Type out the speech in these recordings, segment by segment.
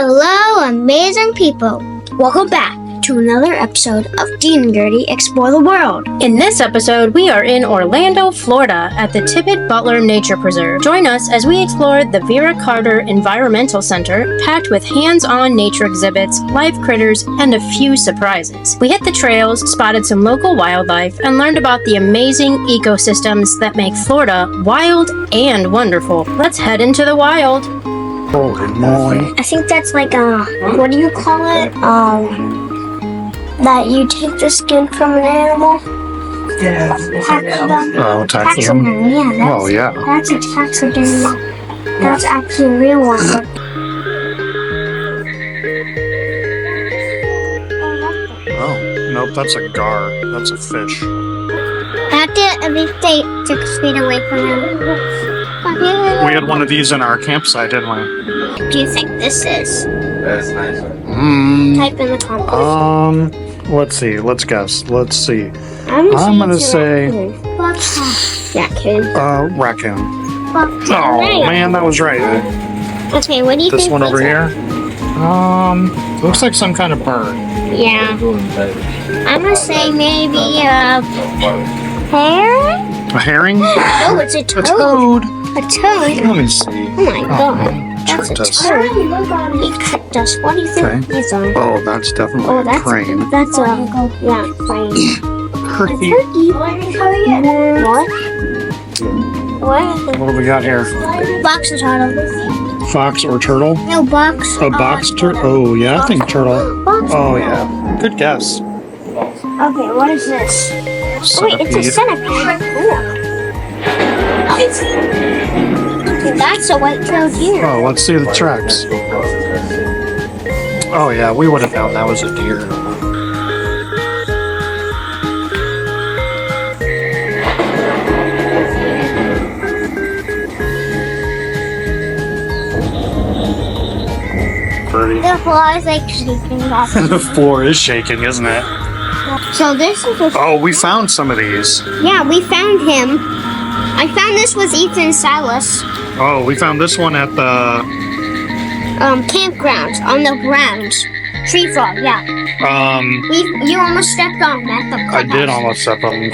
Hello, amazing people! Welcome back to another episode of Dean and Gertie Explore the World. In this episode, we are in Orlando, Florida at the Tibet-Butler Nature Preserve. Join us as we explore the Vera Carter Environmental Center, packed with hands-on nature exhibits, live critters, and a few surprises. We hit the trails, spotted some local wildlife, and learned about the amazing ecosystems that make Florida wild and wonderful. Let's head into the wild. Holy moly. I think that's like what do you call it? That you take the skin from an animal? Taxidermy. Oh, taxidermy? Yeah, that's a taxidermy. That's actually a real one. Oh, nope, that's a gar. That's a fish. Have to at least stay 6 feet away from him. We had one of these in our campsite, didn't we? What do you think this is? That's nice. Type in the comments. Let's see. Let's guess. Let's see. I'm gonna say raccoon. Raccoon. Oh, Oh, man, that was right. Okay, what do you think? This one over here? Looks like some kind of bird. Yeah. I'm gonna say maybe a hare? A herring? No, it's a toad. A toad. A toad? Let me see. Oh my god. That's a toad. He tricked us. What do you think he's on? Oh, that's definitely a crane. That's a, yeah, crane. Turkey. What? What? What do we got here? Box or turtle? Fox or turtle? No, box. A box turtle? Oh, yeah, I think turtle. Box. Oh, yeah. Good guess. Okay, what is this? Oh, wait, it's a centipede. That's a white-tailed deer. Oh, let's see the tracks. Oh, yeah, we would have known that was a deer. Birdie. The floor is like shaking up. The floor is shaking, isn't it? So this is a... Oh, we found some of these. Yeah, we found him. I found this was Ethan Silas. Oh, we found this one at the... campgrounds, on the grounds. Tree frog, yeah. You almost stepped on him at the I did almost step on him.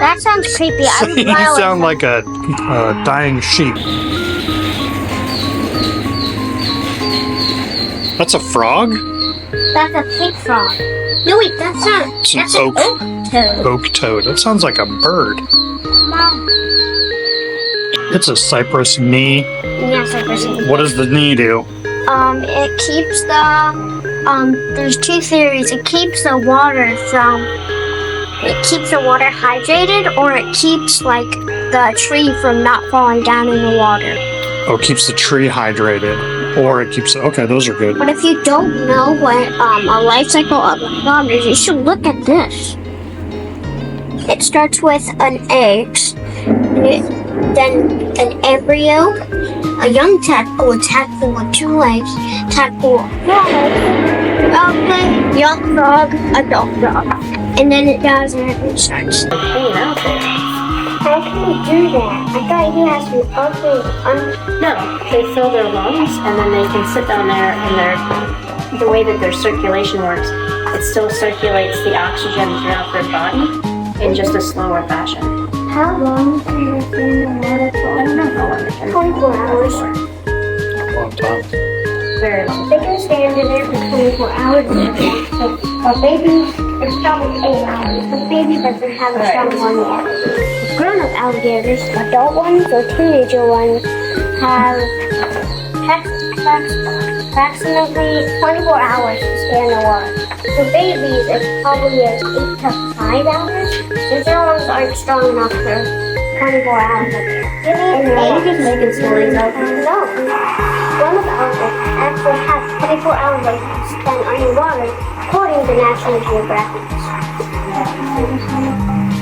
That sounds creepy. I would You fly away sound from- like a dying sheep. That's a frog? That's a pig frog. No, wait, that's not. It's an That's oak. an oak toad. Oak toad. That sounds like a bird. Mom. It's a cypress knee. Yes, I person. What does the knee do? It keeps the, there's two theories. It keeps the water from, it keeps the water hydrated, or it keeps, like, the tree from not falling down in the water. Oh, it keeps the tree hydrated. Or it keeps... Okay, those are good. But if you don't know what, a life cycle of a frog is, you should look at this. It starts with an egg, then an embryo, a young tadpole, with 2 legs, tadpole, 4 legs, a young frog, adult frog. And then it dies and it starts hanging out there. How can he do that? I thought he has to be ugly. No, they fill their lungs and then they can sit down there and the way that their circulation works, it still circulates the oxygen throughout their body in just a slower fashion. How long can you stay in the water for? I don't know how long they can. 24 hours. Long time. Very long. They can stand in there for 24 hours. So a baby is probably 8 hours. The baby doesn't have a strong lung yet. Grown-up alligators, adult ones or teenager ones, have approximately 24 hours to stay in the water. For babies, it's probably 8 to 5 hours. Since their lungs aren't strong enough for 24 hours. Are you just making stories up? No. Grown-up alligators actually have 24 hours to spend underwater, according to National Geographic.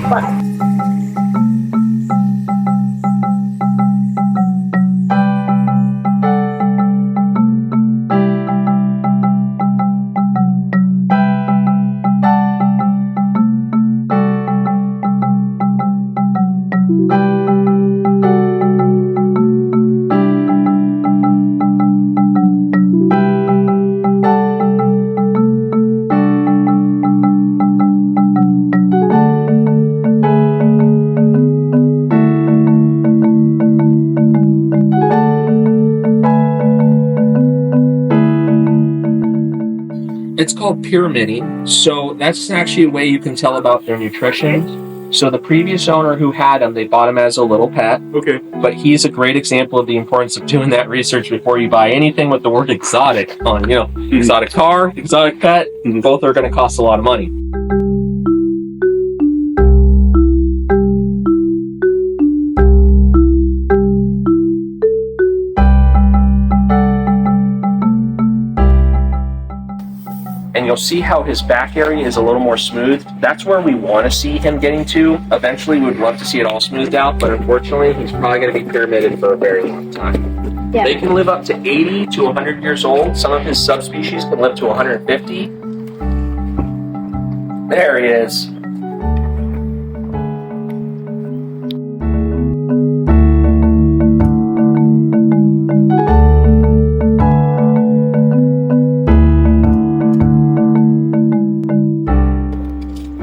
But Thank you. called pyramiding. So that's actually a way you can tell about their nutrition. So the previous owner who had him, they bought him as a little pet. Okay. But he's a great example of the importance of doing that research before you buy anything with the word exotic on. Exotic car, exotic pet, both are going to cost a lot of money. And you'll see how his back area is a little more smooth. That's where we want to see him getting to. Eventually, we would love to see it all smoothed out, but unfortunately, he's probably going to be pyramided for a very long time. Yeah. They can live up to 80 to 100 years old. Some of his subspecies can live to 150. There he is.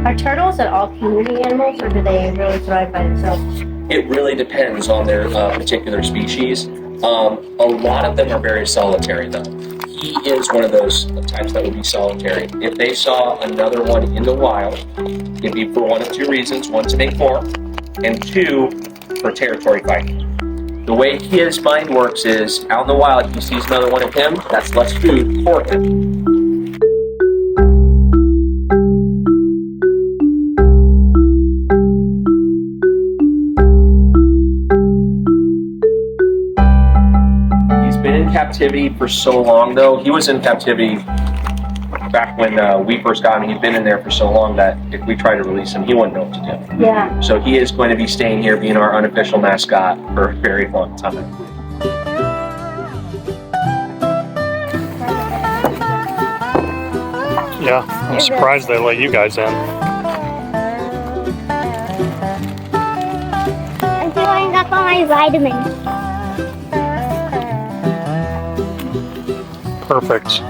Are turtles at all community animals, or do they really thrive by themselves? It really depends on their particular species. A lot of them are very solitary, though. He is one of those types that would be solitary. If they saw another one in the wild, it'd be for one of two reasons. One, to make more, and two, for territory fighting. The way his mind works is, out in the wild, if he sees another one of him, that's less food for him. Captivity for so long, though. He was in captivity back when we first got him. He'd been in there for so long that if we tried to release him, he wouldn't know what to do. Yeah. So he is going to be staying here, being our unofficial mascot for a very long time. Yeah, I'm surprised they let you guys in. I'm filling up on my vitamins. Perfect.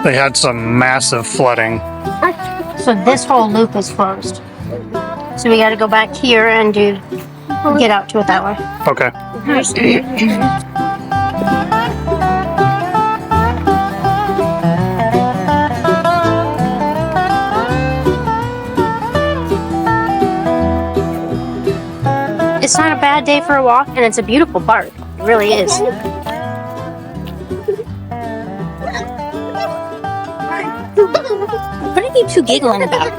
They had some massive flooding. So this whole loop is closed. So we got to go back here and get out to it that way. Okay. It's not a bad day for a walk, and it's a beautiful park. It really is. What are you two giggling about?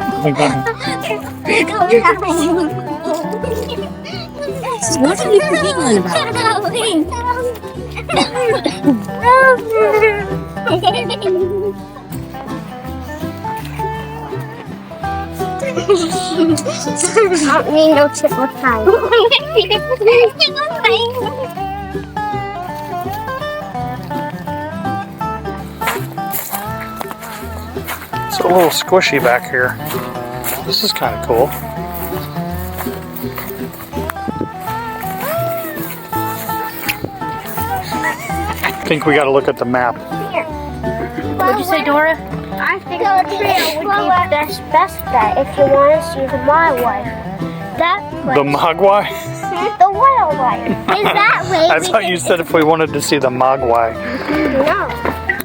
What are you two giggling about? I don't need no tip of time. It's a little squishy back here. This is kind of cool. I think we got to look at the map. What'd you say, Dora? I think the trail would be best bet if you want to see the wildlife. That place, The Mogwai? the wildlife. Is that way? I thought you said if we wanted to see the Mogwai. No.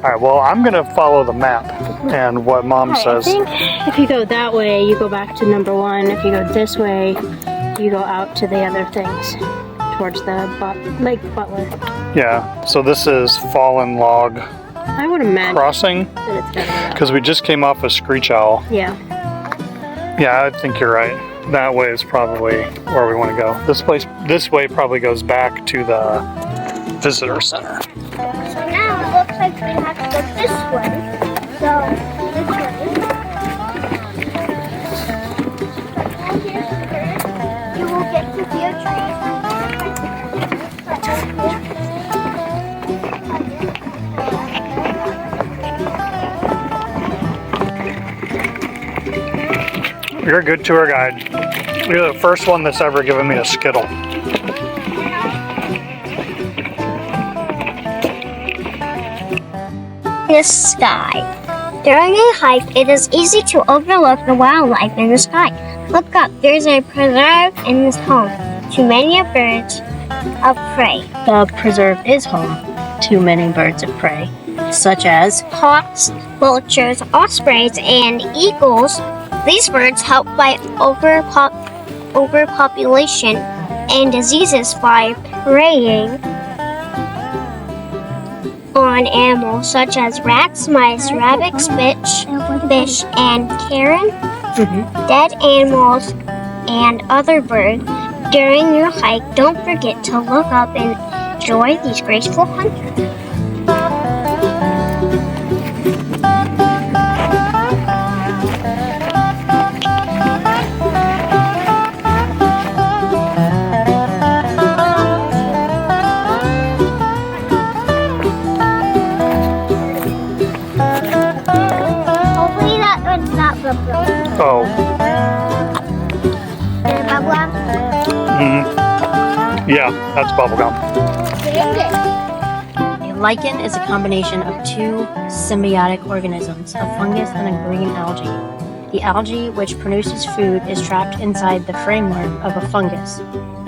All right, well, I'm going to follow the map and what Mom says. I think if you go that way, you go back to number 1. If you go this way, you go out to the other things towards the Lake Butler. Yeah, so this is Fallen Log I would imagine Crossing, that it's gotta be that because we just came off of Screech Owl. way. Yeah. Yeah, I think you're right. That way is probably where we want to go. This way probably goes back to the visitor center. So now it looks like we have to go this way. So this way. You will get to see a tree. You're a good tour guide. You're the first one that's ever given me a Skittle. The sky. During a hike, it is easy to overlook the wildlife in the sky. Look up, there's a preserve in this home to many birds of prey. The preserve is home to many birds of prey, such as Hawks, vultures, ospreys, and eagles. These birds help fight overpopulation and diseases by preying on animals such as rats, mice, rabbits, fish, and carrion, dead animals, and other birds. During your hike, don't forget to look up and enjoy these graceful hunters. Hopefully that one's not bubblegum. Oh. Is it bubblegum? Yeah, that's bubblegum. a lichen is a combination of two symbiotic organisms, a fungus and a green algae. The algae, which produces food, is trapped inside the framework of a fungus.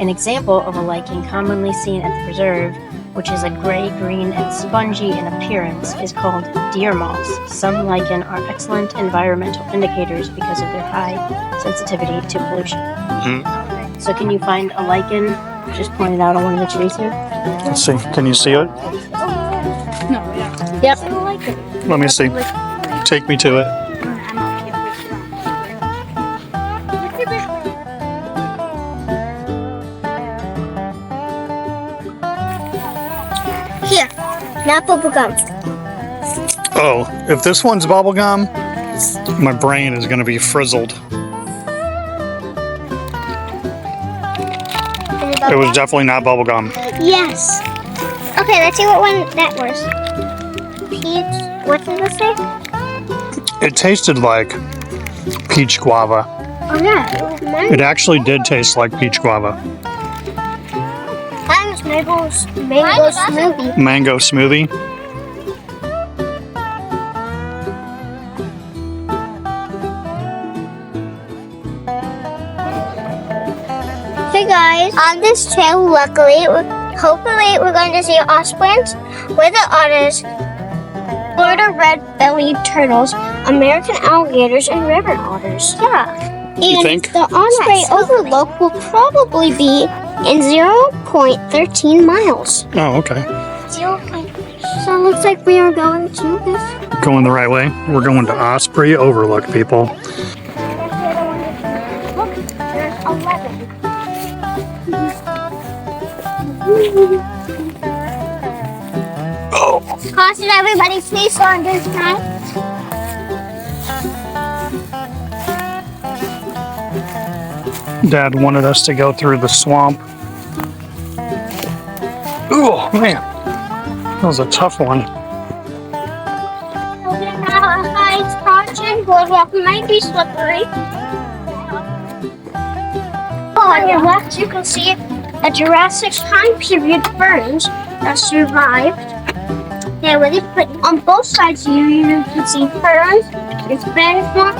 An example of a lichen commonly seen at the preserve, which is a gray-green and spongy in appearance, is called deer moss. Some lichen are excellent environmental indicators because of their high sensitivity to pollution. So can you find a lichen just pointed out on one of the trees here? Let's see. Can you see it? Yep. Let me see. Take me to it. Here, not bubblegum. Oh, if this one's bubblegum, my brain is going to be frizzled. It was definitely not bubblegum. Yes. Okay, let's see what one that was. Peach. What did it say? It tasted like peach guava. Oh yeah. It actually did taste like peach guava. That was mango smoothie. Mango smoothie. Hey guys, on this trail, hopefully we're going to see ospreys, withered otters, Florida red-bellied turtles, American alligators, and river otters. Yeah. You And think? the Osprey Overlook will probably be in 0.13 miles. Oh, okay. So it looks like we are going to this. Going the right way. We're going to Osprey Overlook, people. Look, there's 11. Oh. Caution everybody, please on this time. Dad wanted us to go through the swamp. Oh, man. That was a tough one. Heights, caution, boardwalk might be slippery. On your left, you can see a Jurassic time period ferns that survived. They're really pretty. On both sides here, you can see ferns. It's very fun.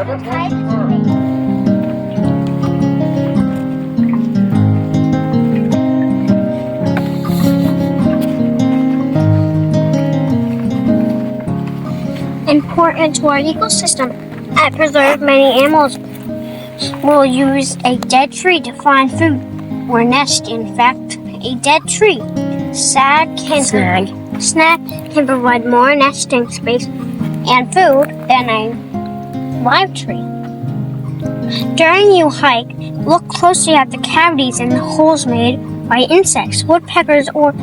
Important to our ecosystem. At Preserve, many animals will use a dead tree to find food or nest. In fact, a dead tree snag can provide more nesting space and food than a live tree. During your hike, look closely at the cavities and the holes made by insects, woodpeckers, or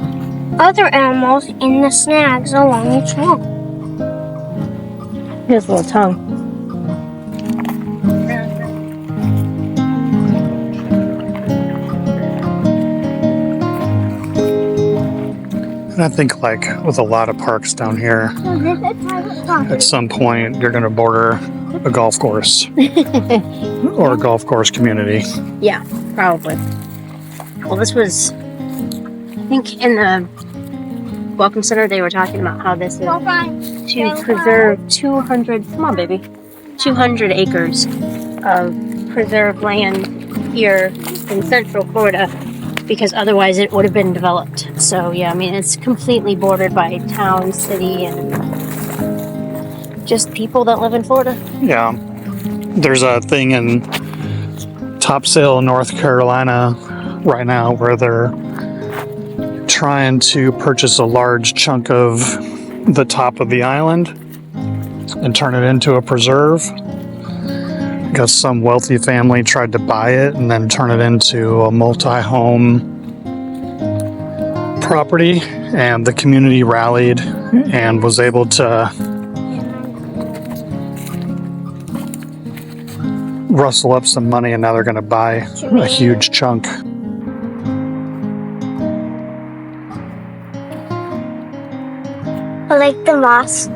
other animals in the snags along each wall. His little tongue. And I think, like with a lot of parks down here, at some point you're going to border a golf course or a golf course community. Yeah, probably. Well, this was, I think, in the Welcome Center, they were talking about how this is to preserve 200, come on, baby, 200 acres of preserved land here in Central Florida, because otherwise it would have been developed. So, yeah, I mean, it's completely bordered by town, city, and just people that live in Florida. Yeah. There's a thing in Topsail, North Carolina right now where they're trying to purchase a large chunk of the top of the island and turn it into a preserve, because some wealthy family tried to buy it and then turn it into a multi-home property, and the community rallied and was able to rustle up some money, and now they're going to buy a huge chunk. I like the moss.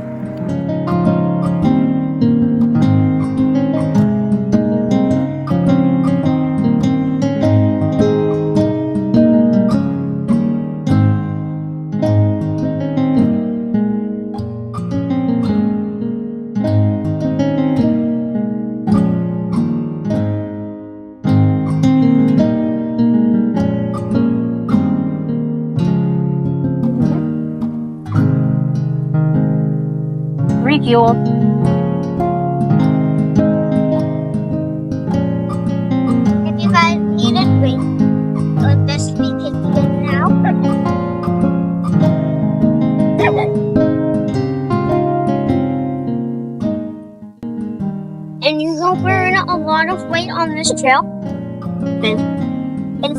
Refuel. If you guys need a drink, let this be taken now. And you don't burn a lot of weight on this trail. It's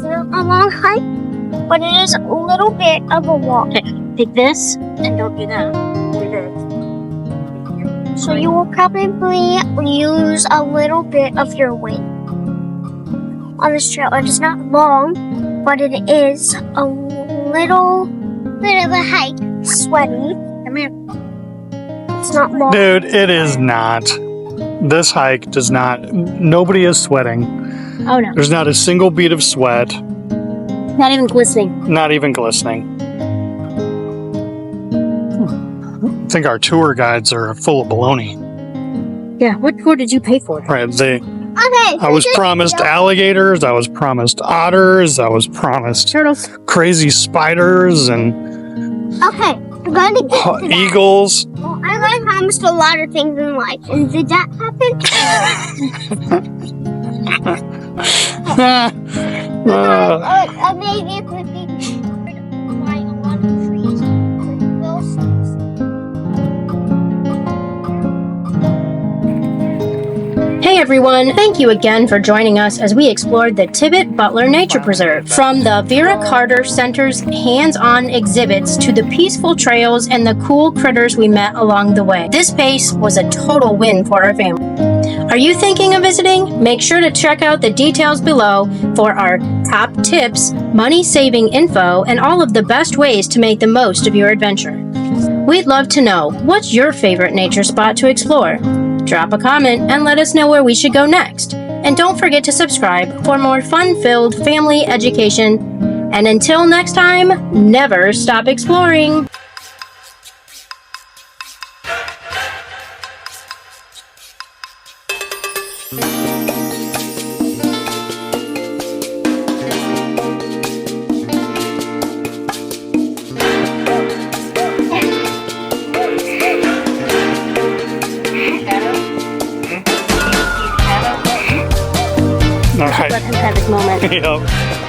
not a long hike, but it is a little bit of a walk. Take this and don't do that. Do this. So you will probably lose a little bit of your weight on this trail. It is not long, but it is a little bit of a hike. Sweaty. Come here. It's not long. Dude, it is not. This hike does not. Nobody is sweating. Oh no. There's not a single bead of sweat. Not even glistening. Not even glistening. I think our tour guides are full of baloney. Yeah, what tour did you pay for? Right, Okay. I was promised alligators, I was promised otters, I was promised Turtles. crazy spiders and Okay. I'm gonna get to that. eagles. Well, I got promised a lot of things in life, and did that happen? Maybe it could be by a lot of trees. We'll see. Hey everyone, thank you again for joining us as we explored the Tibet-Butler Nature Preserve. From the Vera Carter Center's hands-on exhibits to the peaceful trails and the cool critters we met along the way. This space was a total win for our family. Are you thinking of visiting? Make sure to check out the details below for our top tips, money-saving info, and all of the best ways to make the most of your adventure. We'd love to know, what's your favorite nature spot to explore? Drop a comment and let us know where we should go next. And don't forget to subscribe for more fun-filled family education. And until next time, never stop exploring! All right. Let him have his moment. Yep.